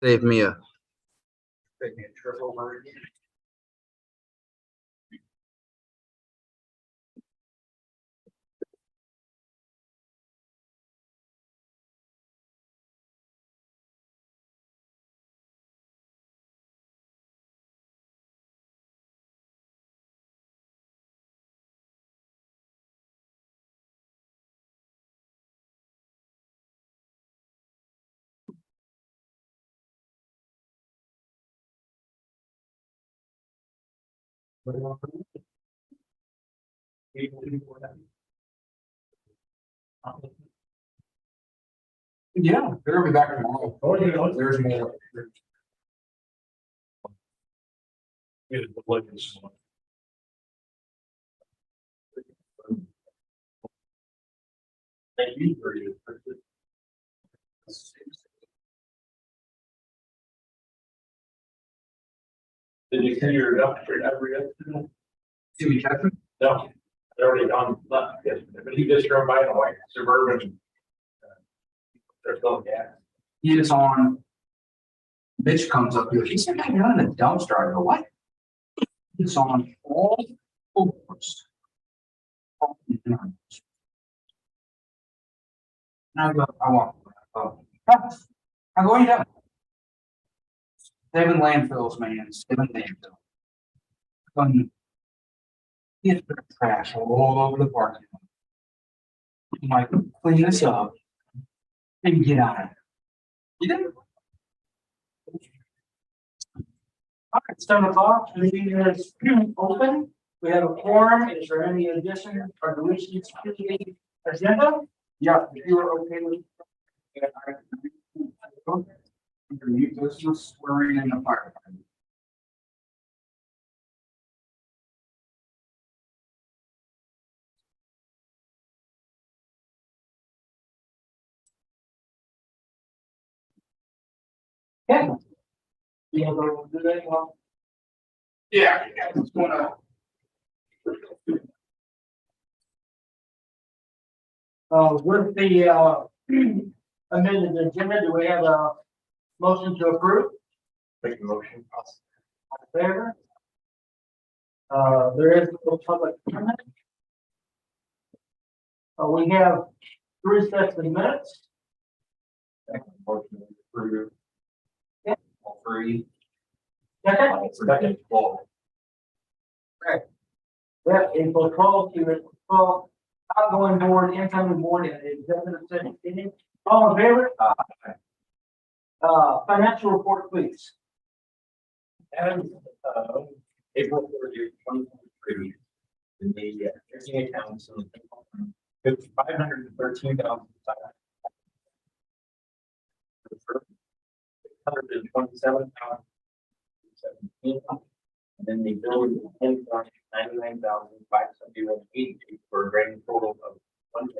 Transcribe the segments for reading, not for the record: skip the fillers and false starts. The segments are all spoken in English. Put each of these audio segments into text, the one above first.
Save me a trip over again. Yeah, they'll be back tomorrow. Oh, yeah, there's more. Thank you for your. Did you see your doctor every afternoon? Did we check him? No, they're already gone left yesterday, but he just drove by in a white Suburban. There's no gas. He is on. Mitch comes up here. He said, "I'm not in a dumpster." I go, "What?" It's on all fours. And I go, I walk. I go, "Yeah." 7 landfills, man. 7 landfills. He has trash all over the parking lot. I'm like, clean this up and get out of here. You didn't. All right, 7 o'clock, the meeting is open. We have a quorum. Is there any addition or deletions to the agenda? Yeah, if you were okay with. This was swearing in the fire department. Okay. You want to do that one? Yeah, it's gonna. With the amended agenda, do we have a motion to approve? Make the motion. All in favor? There is no public comment. We have 3 sets of minutes. Motion to approve. Yeah. All 3. Second. Well, Yeah, April 12th, to April 12th, outgoing board, incoming board, and executive session meeting. All in favor? Financial report, please. and April 30th, 2023. In the checking accounts of $513,500. $627,017. And then the bill is $99,571.82 for a grand total of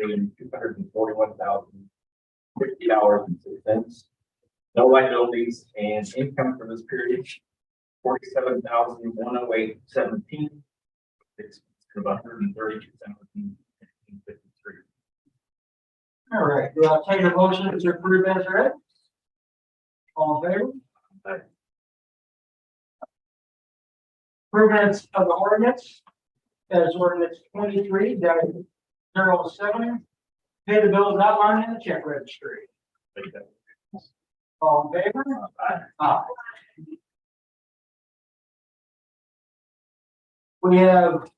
$1,241,050.06. No liabilities and income for this period, $47,108.17. It's about $132,053. All right, do I take a motion to approve as read? All in favor? Approvance of the ordinance as ordinance 23-07. Pay the bills outlined in the check registry. All in favor? Aye. We have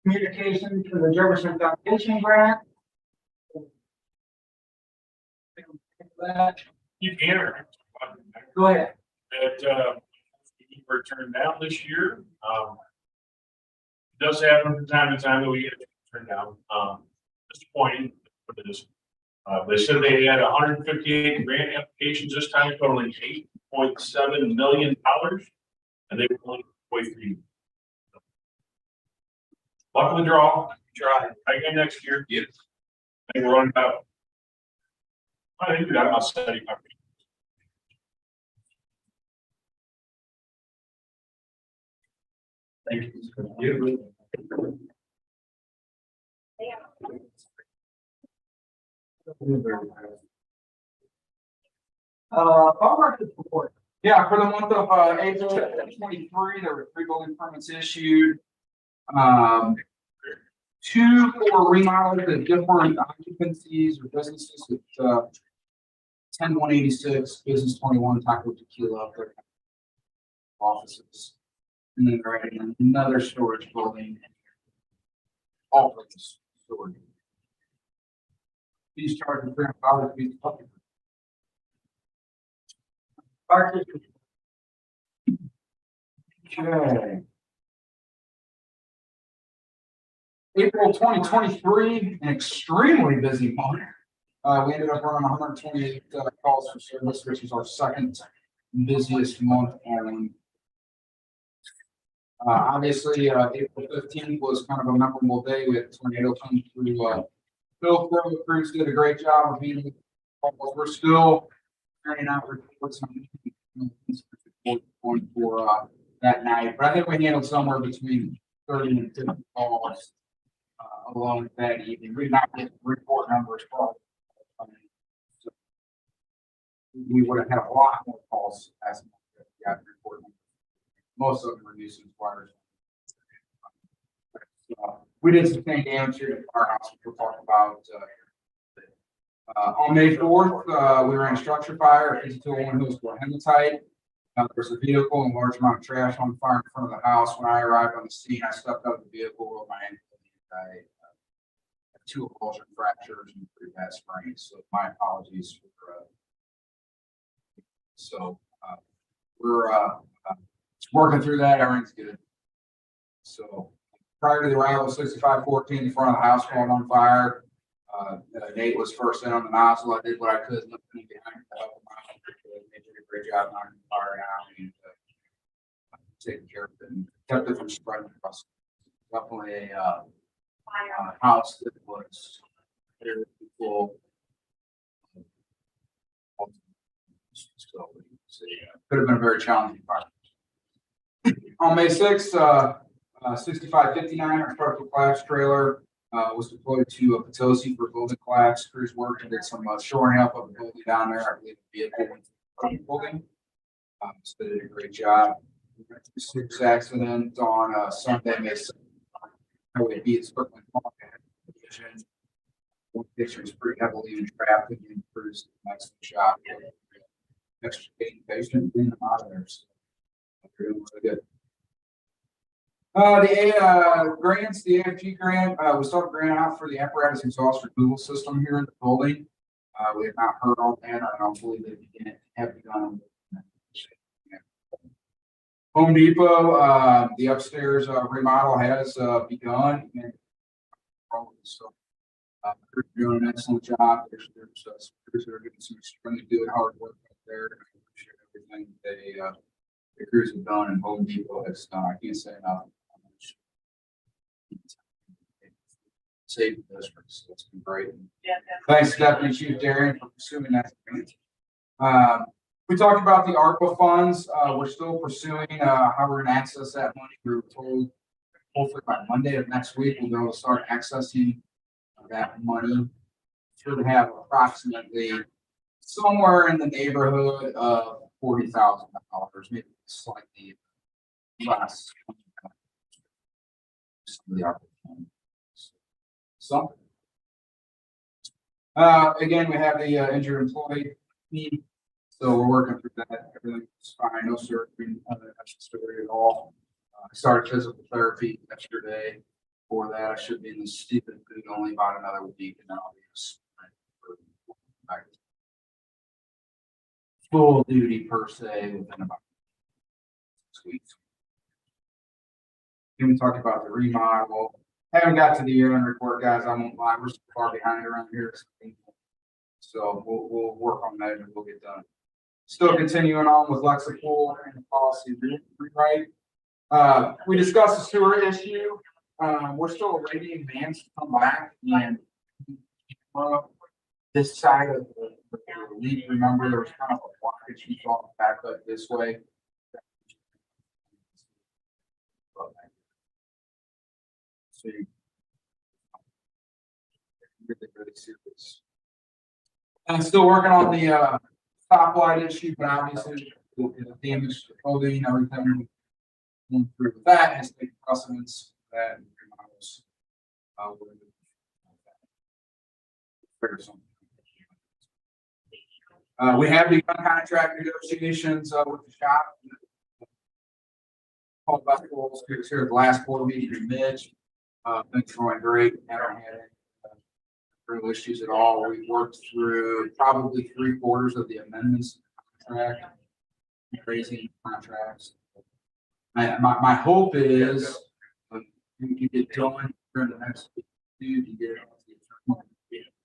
communication to the Jefferson Foundation grant. You can. Go ahead. That we were turned down this year. It does happen from time to time that we get turned down. Disappointing. But it is. They said they had 158 grant applications this time, totaling $8.7 million, and they were only way through. Luck of the draw. Try again next year. Yes. I think we're running about. I think we got about 75. Thank you. Farm market report. Yeah, for the month of April 2023, there were 3 building permits issued. 2 for remodels at different occupancies or businesses at 10186, Business 21, Taco Tequila up there. Offices. And then they're adding another storage building. All for this storage. These charges $300 to be public. Parking. Okay. April 2023, an extremely busy month. We ended up running 128 calls for service, which is our second busiest month on. Obviously, April 15th was kind of a memorable day. We had a tornado come through. Bill Crow crews did a great job of beating calls. We're still turning out reports for that night, but I think we handled somewhere between 30 and 50 calls alone that evening. We did not get report numbers probably. So we would have had a lot more calls as we got report numbers. Most of them were nuisance fires. We did some thing damage here at the firehouse, which we'll talk about. On May 4th, we ran a structure fire at 5201 Hillsborough Hematite. There was a vehicle and a large amount of trash on fire in front of the house. When I arrived on the scene, I stepped out of the vehicle, rolled my ankle. I had 2 avulsion fractures and 3 bad sprains. So my apologies for. We're working through that. Everything's good. So prior to the arrival of 6514, the front of the house caught on fire. Nate was first in on the nozzle. I did what I could, looking behind to help him out. They did a great job knocking the fire down and taking care of it and kept it from spreading across. Definitely a house that was very full. So could have been a very challenging fire. On May 6th, 6559, our structural collapse trailer was deployed to Potosi for building collapse. Crews worked and did some shoring up of the building down there. I believe the vehicle went to the building. So they did a great job. Six accident on Sunday, May 6th. Highway B at Spokane Park. One picture is pretty heavily in traffic and crews next shot. Extricating patient in and out of there. So really good. The grants, the AFG grant, we started grant out for the apparatus exhaust removal system here in the building. We have not heard on that. I don't believe they have begun. Home Depot, the upstairs remodel has begun. And so they're doing an excellent job. There's some crews that are doing some extremely good hard work up there. I appreciate everything the crews have done, and Home Depot has done. I can't say enough. Save the district, so it's been great. Yeah. Thanks, Deputy Chief Darian, for pursuing that. We talked about the ARPA funds. We're still pursuing how we're going to access that money. We were told hopefully by Monday of next week we'll be able to start accessing that money. Should have approximately somewhere in the neighborhood of $40,000, maybe slightly less. Some of the ARPA funds. Something. Again, we have the injured employee need, so we're working through that. Everything's fine, no surgery, necessary at all. I started physical therapy yesterday. For that, I should be in the stupid food only about another week, and then I'll be back to full duty per se within about 6 weeks. Then we talked about the remodel. Haven't got to the year-end report, guys. I won't lie. We're so far behind around here. So we'll work on that and we'll get done. Still continuing on with Lexipol and the policy rewrite. We discussed the sewer issue. We're still awaiting Vance to come back and this side of the lead. Remember, there was kind of a blockage. You saw back up this way. So really serious. And I'm still working on the stoplight issue, but obviously the damage to the clothing, everything. Going through with that has taken precedence that remodels. Would trigger something. We have begun contract negotiations with the shop. Paul Buckles, who was here at the last board meeting in Midge. Things are going great. Haven't had any real issues at all. We worked through probably 3/4 of the amendments to the contract, raising contracts. My hope is you get going during the next few to get the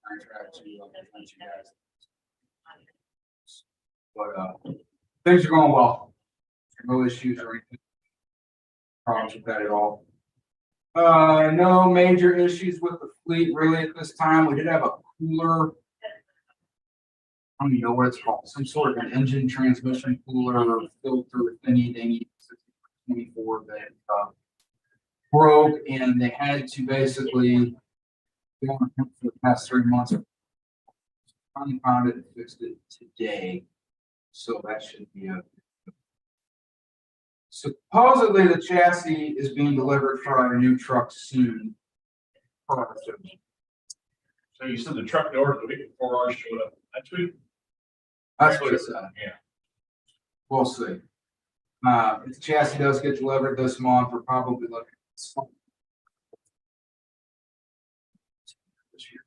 contract to present you guys. But things are going well. No issues or anything. Problems with that at all. No major issues with the fleet really at this time. We did have a cooler. I don't even know what it's called. Some sort of an engine transmission cooler filter thingy dingy 24 that broke, and they had to basically go on for the past 3 months. Finally found it and fixed it today. So that should be a. Supposedly the chassis is being delivered for our new truck soon. So you said the truck ordered the week before ours showed up. Next week? That's what it said. Yeah. We'll see. If the chassis does get delivered this month, we're probably looking at this year.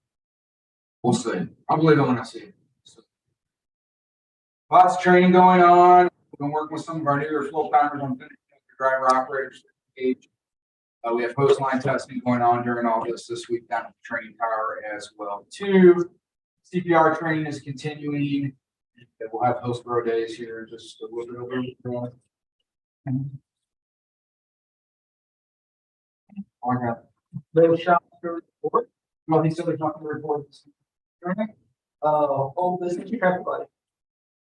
We'll see. I believe I'm gonna see it. So, lots of training going on. We've been working with some of our newer full timers on driver operators. We have post line testing going on during all this week down at the training tower as well too. CPR training is continuing. We'll have host row days here in just a little bit. I got Those shops to report. Well, he said there's nothing to report. Whole business traffic light.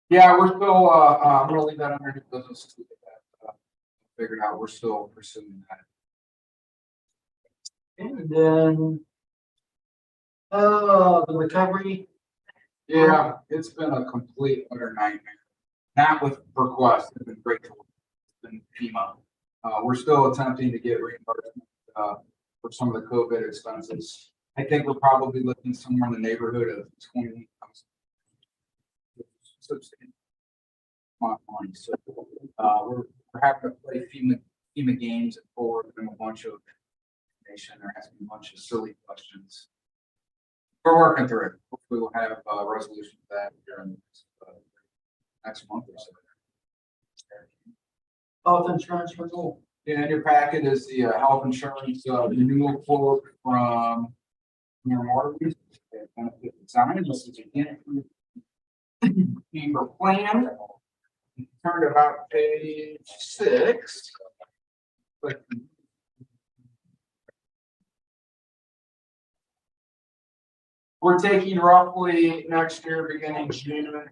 Yeah, we're still, I'm gonna leave that under new business to get that, figured out. We're still pursuing that. And then. The recovery. Yeah, it's been a complete utter nightmare. Not with requests, it's been great to work. It's been FEMA. We're still attempting to get reimbursement, for some of the COVID expenses. I think we're probably looking somewhere in the neighborhood of 20,000. Money. So we're having to play FEMA games and forward and a bunch of information. They're asking a bunch of silly questions. We're working through it. Hopefully we'll have a resolution to that during next month or so. Health insurance renewal. Yeah, in your packet is the health insurance renewal quote from Waterways. Benefit design. This is again Chamber plan. Turn about page 6. But we're taking roughly next year, beginning June,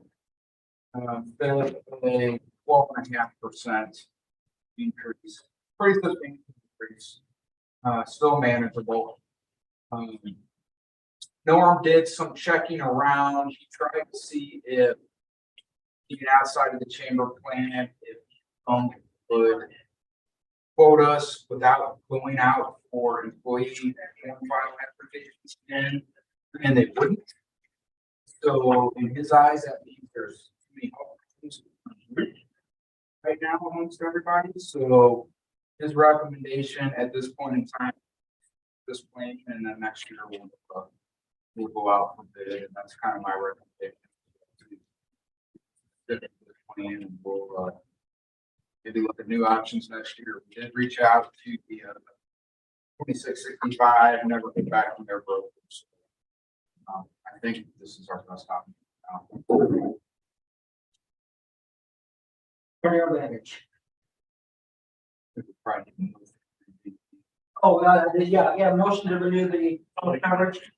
a 12.5% increase. Pretty substantial increase. Still manageable. Norm did some checking around. He tried to see if even outside of the chamber plan, if would quote us without going out for employee and file applications, and they wouldn't. So in his eyes, that means there's too many opportunities right now amongst everybody. So his recommendation at this point in time, this plan, and then next year we'll go out for bid, and that's kind of my recommendation. And we'll maybe look at new options next year. We did reach out to the 2665, never get back from their brokers. I think this is our best option. Carryover damage. Probably. Oh, yeah, motion to renew the public coverage.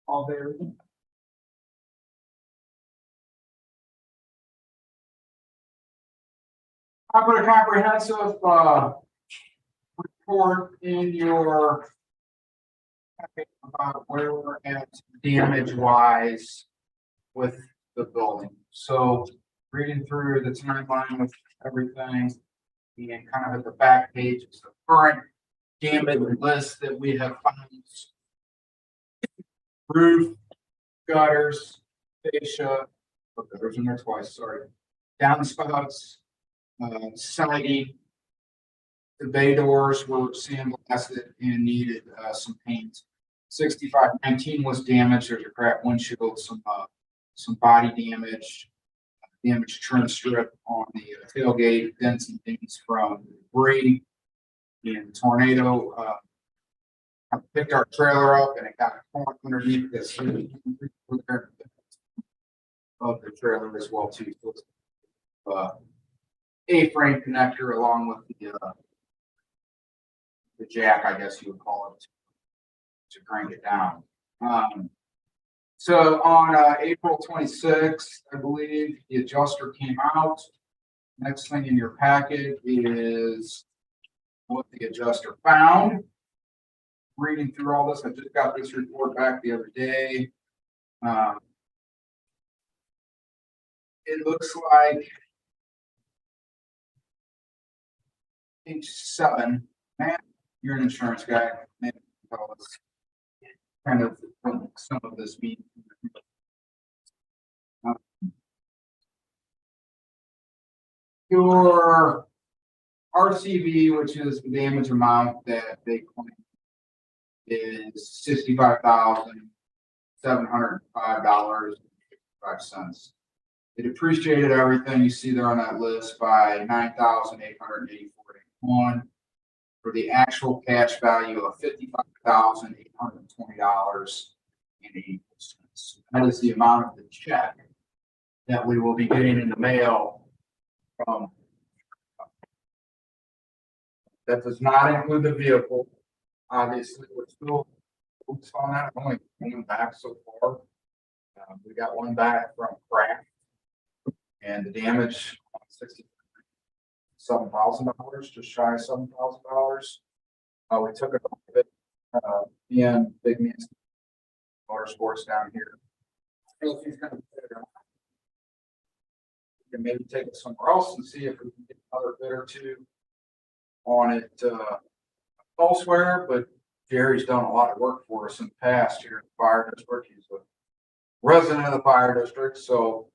All there. I put a comprehensive report in your packet about where we're at damage wise with the building. So reading through the timeline with everything. And kind of at the back page is the current damage list that we have found. Roof, gutters, fascia, okay, there's in there twice, sorry. Downspouts, siding. The bay doors were sandblasted and needed, some paint. 6519 was damaged, there's a cracked windshield, some body damage. Damaged trim strip on the tailgate, dents and things from debris. And tornado, I picked our trailer up and it got caught underneath this of the trailer as well too. So it's, A-frame connector along with the jack, I guess you would call it, to crank it down. So on April 26th, I believe the adjuster came out. Next thing in your packet is what the adjuster found. Reading through all this, I just got this report back the other day. It looks like page 7. Matt, you're an insurance guy. Maybe tell us kind of what some of this means. Your RCV, which is the damage amount that they claim, is $65,705.55. It appreciated everything you see there on that list by $9,884.81 for the actual cash value of $55,820.80. That is the amount of the check that we will be getting in the mail from. That does not include the vehicle. Obviously, we're still focused on that. Only one back so far. We got one back from crack, and the damage on $67,000, just shy of $7,000. We took it off of it. BM Big Man Motorsports down here. If he's gonna put it on, we can maybe take it somewhere else and see if we can get another bid or two on it elsewhere. But Jerry's done a lot of work for us in the past here in the fire district. He's a resident of the fire district, so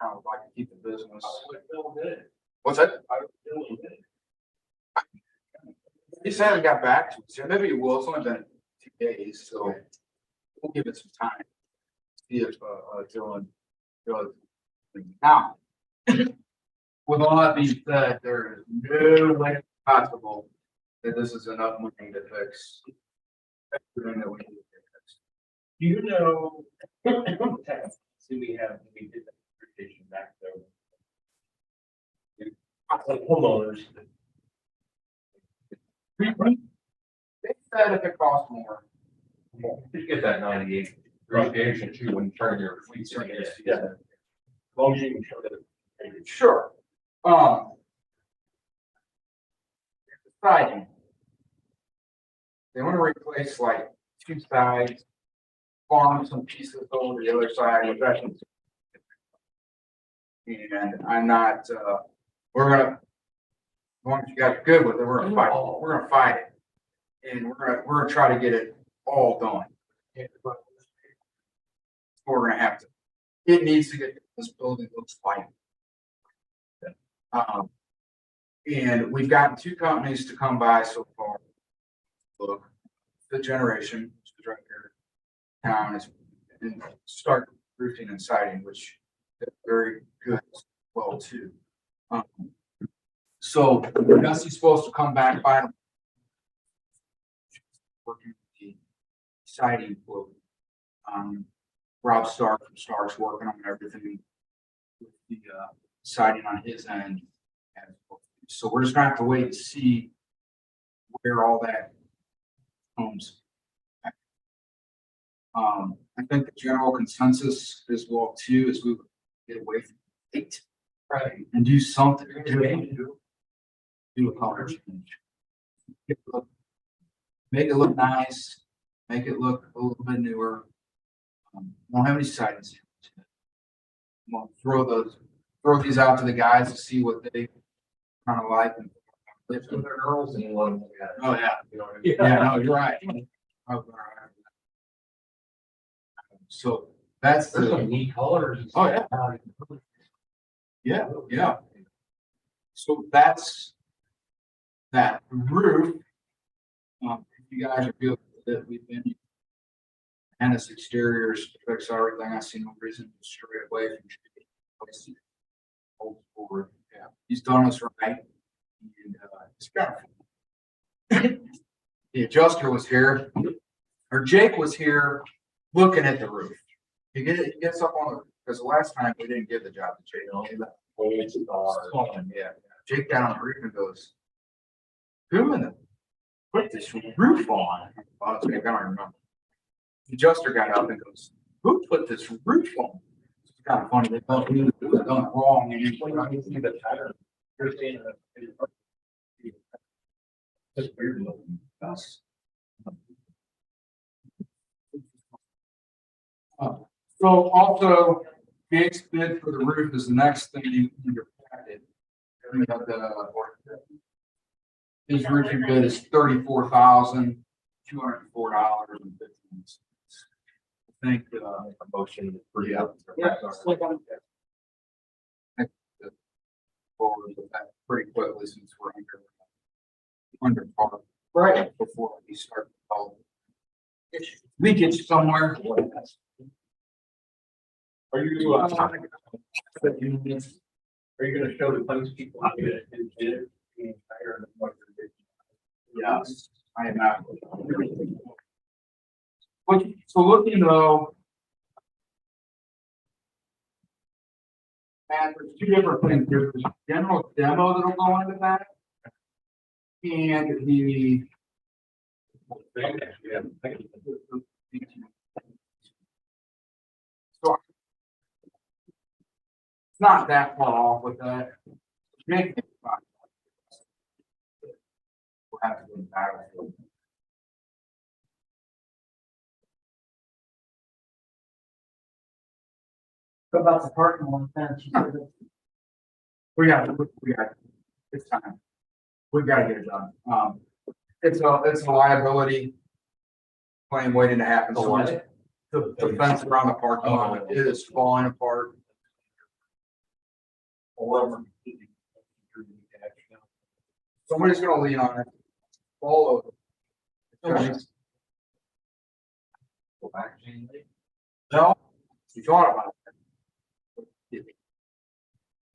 I would like to keep the business. What's that? He said he got back to us. Yeah, maybe he will. It's only been 2 days, so we'll give it some time. See if Dylan does. Now, with all that being said, there is no way possible that this is enough money to fix everything that we need to fix. Do you know? See, we did that application back there. Like homeowners. They said if it costs more. You get that 98 depreciation too when you turn your fleet. Yeah. As long as you can show that. Sure. Siding. They want to replace like 2 sides, farm some pieces over the other side, which I think. And I'm not, we're gonna, as long as you guys are good with it, we're gonna fight, it. And we're gonna try to get it all done. We're gonna have to, it needs to get, this building looks like. And we've gotten 2 companies to come by so far. Look, the generation, which is right here, town is, and start roofing and siding, which is very good as well too. So Gussie's supposed to come back by working with the siding quote. Rob Stark from Stark's working on everything with the siding on his end. So we're just gonna have to wait and see where all that comes. I think the general consensus as well too is we would get away from 8, right, and do something. Do a color change. Make it look nice. Make it look a little bit newer. Don't have any sidings. We'll throw throw these out to the guys to see what they kind of like. And It's with the girls and one. oh yeah, You know what I mean? yeah, no, you're right. Oh, all right. So that's There's the. some neat colors. Oh, yeah. Yeah, yeah. So that's that roof. If you guys are good with it, we've been. And its exteriors fix everything. I see no reason to stray away from. Old forward, yeah, he's done us right. And, it's kind of. The adjuster was here, or Jake was here looking at the roof. He gets up on the, because the last time we didn't give the job to Jake. Yeah, Jake got on the roof and goes, who in the, put this roof on? Well, it's Jake, I don't remember. The adjuster got up and goes, who put this roof on? It's kind of funny, they both knew it was done wrong. And You see the pattern. You're seeing it. It's weird looking. So also, Jake's bid for the roof is the next thing in your packet. We got his roofing bid is $34,204.15. I think, A motion for you. Yeah, click on forward with that pretty quickly since we're under par right. before we start. We get you somewhere. Are you, are you gonna show the things people how it is? Yes, I am not. So looking though. And there's two different things. There's the general demo that'll go into that. And the. So, it's not that far off with that. Make it fine. We'll have to go back. What about the parking lot fence? You said that- We got, it's time. We've got to get it done. It's a liability claim waiting to happen. The what? The fence around the parking lot, it is falling apart. Somebody's gonna lean on it. All over. Go back, Gene. No, we thought about it.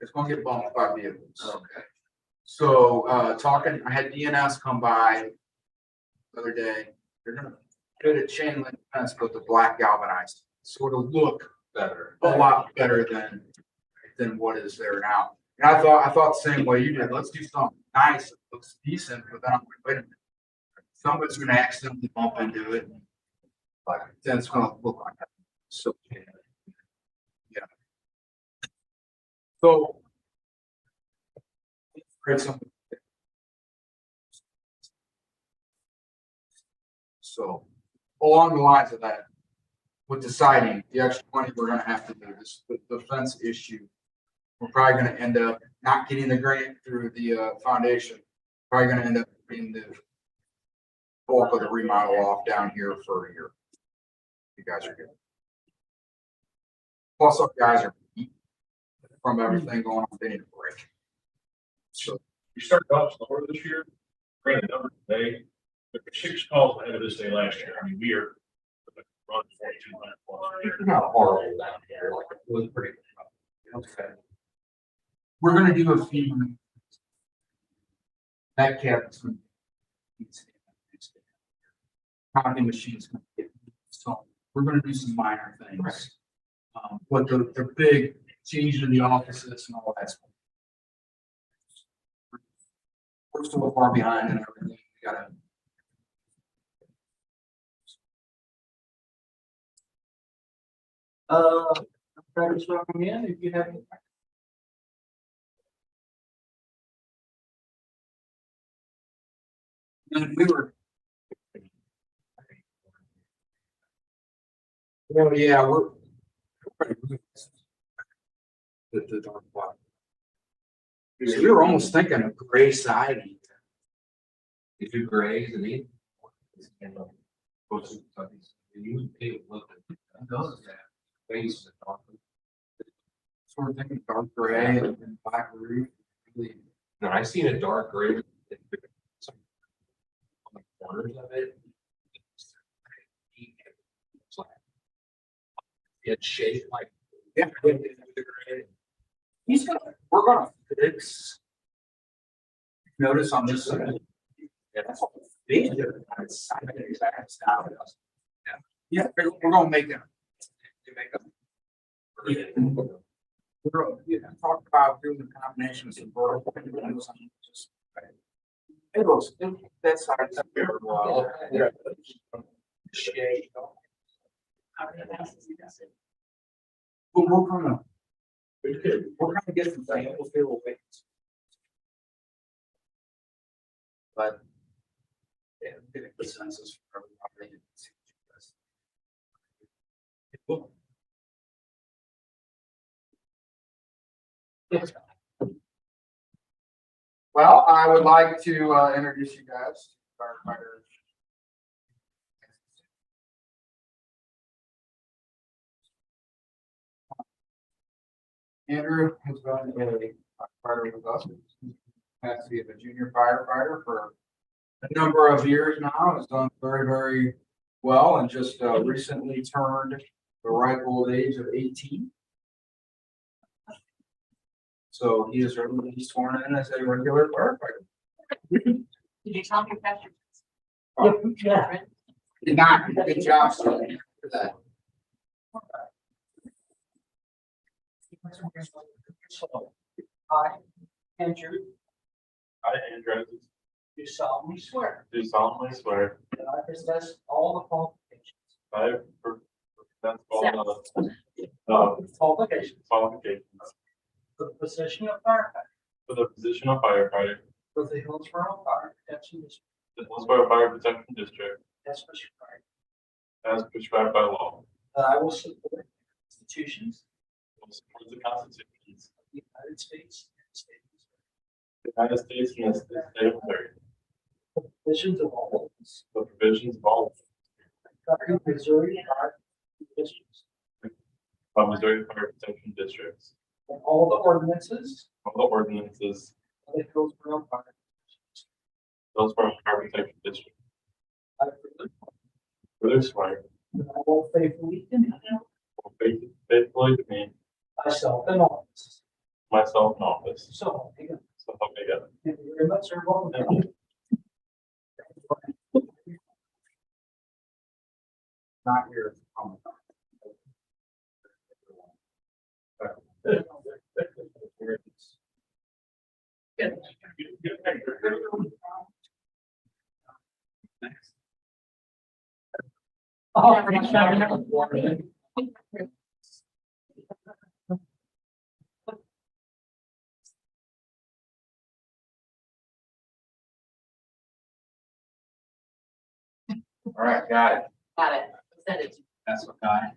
It's gonna get bumped by vehicles. Okay. So, talking, I had DNS come by the other day. They're gonna put a chain link fence, but the black galvanized, so it'll look Better. a lot better than what is there now. And I thought the same way you did. Let's do something nice, that looks decent, but then I'm like, wait a minute. Somebody's gonna accidentally bump into it. But then it's gonna look like that. So. Yeah. So. Create something. So, along the lines of that, with the siding, the extra money we're gonna have to do this, the fence issue. We're probably gonna end up not getting the grant through the foundation, probably gonna end up being the bulk of the remodel off down here for a year. You guys are good. Plus, our guys are beat from everything going on, they need a break. So, We started off slower this year, ran the number today, but 6 calls ahead of this day last year. I mean, we are run 4,200 plus. It's not horrible down here, like it was pretty. Okay. we're gonna do a few. That cabinet's gonna. Copy machine's gonna get, so we're gonna do some minor things. But the big change in the offices and all that stuff. We're so far behind and everything, we gotta. I'm trying to start again, if you have. And we were. Well, yeah, we're. The dark black. So we were almost thinking of gray siding. If you graze and eat. You take a look at those face. So we're thinking dark gray and black roof. Really, No, I seen a dark gray. Some on the corners of it. It's like. It's shaped like. yeah. He's gonna, we're gonna fix. Notice on this side. Yeah, that's all big. It's exact style. Yeah, we're gonna make it. We're, talk about doing the combinations of vertical. It looks, that side's very well. Shade. Well, we're gonna get some things, we'll feel away. But. Yeah, get a consensus for everybody. Well, I would like to introduce you guys to firefighter. Andrew has been a firefighter with us. Has to be a junior firefighter for a number of years now. Has done very, very well and just recently turned the ripe old age of 18. So he is ready to be sworn in as a regular firefighter. Did you tell me Pastor? Yeah. Did not, good job, sir, for that. I, Andrew, I, Andrew, do solemnly swear do solemnly swear that I possess all the qualifications I present all the qualifications qualifications for the position of firefighter for the position of firefighter for the Hillsborough Fire Protection District in the Hillsborough Fire Protection District as prescribed. as prescribed by law. That I will support institutions Will support the constitutions of the United States and the state of of the United States and the state of Missouri, the provisions of all laws the provisions of all governing Missouri Fire districts of Missouri Fire Protection Districts, and all the ordinances all the ordinances of the Hillsborough Fire. Hillsborough Fire Protection District. I Further swear, will faithfully demean will faithfully demean myself in office. myself in office. So help me God. So help me God. Thank you very much, sir. Welcome. Thank you. Not here. All right, got it. Got it. Send it. That's what guy.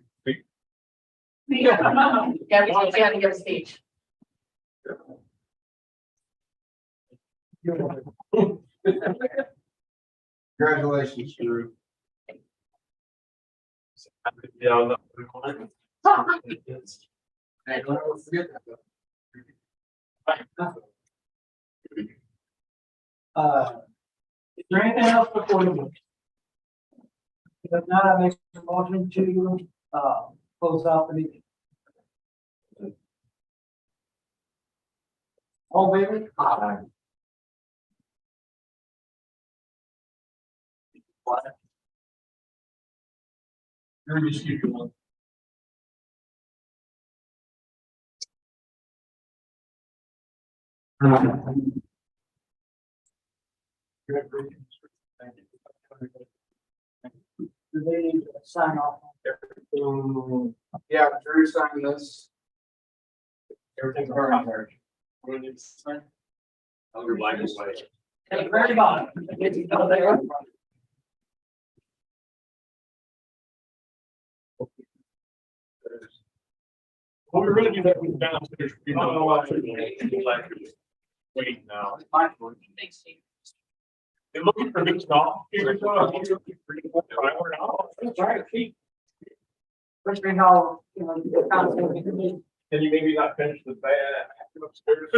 Yeah, we have to give a speech. Congratulations, Drew. Yeah, I'm not recording. Hey, don't ever forget that. Is there anything else before the meeting? If not, I make a motion to, close out the meeting. All in favor? Aye. Let me just give you one. Do they need to sign off? Yeah, Drew signed this. Everything's already there. What do you need to sign? Your black and white. At the very bottom. Well, we really do that with downstairs. You know, like, wait now. They're looking for this dog. That's right. Especially how, you know, the council. Can you maybe not finish the bad upstairs?